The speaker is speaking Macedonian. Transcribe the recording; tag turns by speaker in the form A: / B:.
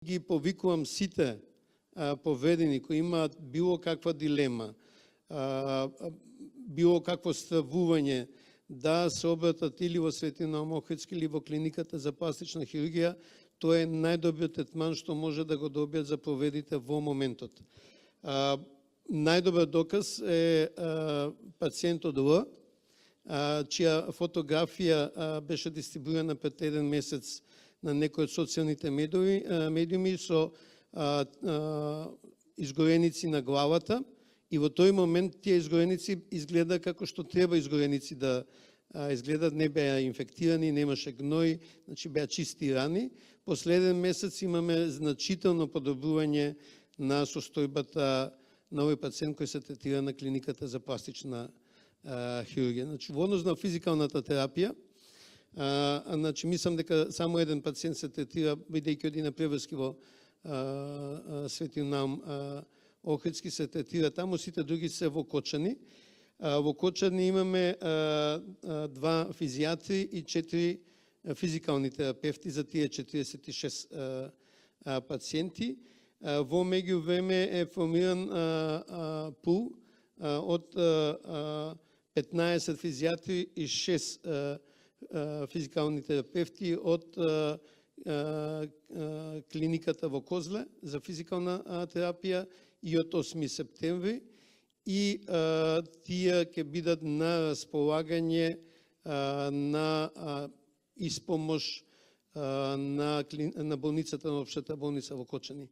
A: Ги повикувам сите поведени кои имаат било каква дилема, било какво стравување, да се обратат или во Свети Наум Охридски или во клиниката за пластична хирургија. Тоа е најдобриот третман што може да го добијат за повредите во моментот. Најдобар доказ е пациентот Л, чија фотографија беше дистрибуирана пред еден месец на некои од социјалните медиуми со изгореници на главата, и во тој момент тие изгореници изгледа како што треба изгореници да изгледат, не беа инфектирани, немаше гној, значи беа чисти рани. Последен месец имаме значително подобрување на состојбата на овој пациент кој се третира на клиниката за пластична хирургија. Значи, во однос на физикалната терапија, значи, мислам дека само еден пациент се третира, бидејќи оди на Преврски во Свети Наум Охридски се третира таму, сите други се во Кочани. Во Кочани имаме 2 физијатри и 4 физикални терапевти за тие 46 пациенти. Во меѓувреме е формиран пул од 15 физијатри и 6 физикални терапевти од клиниката во Козле за физикална терапија и од 8 септември. И тие ќе бидат на располагање на испомош на болницата, на општата болница во Кочани.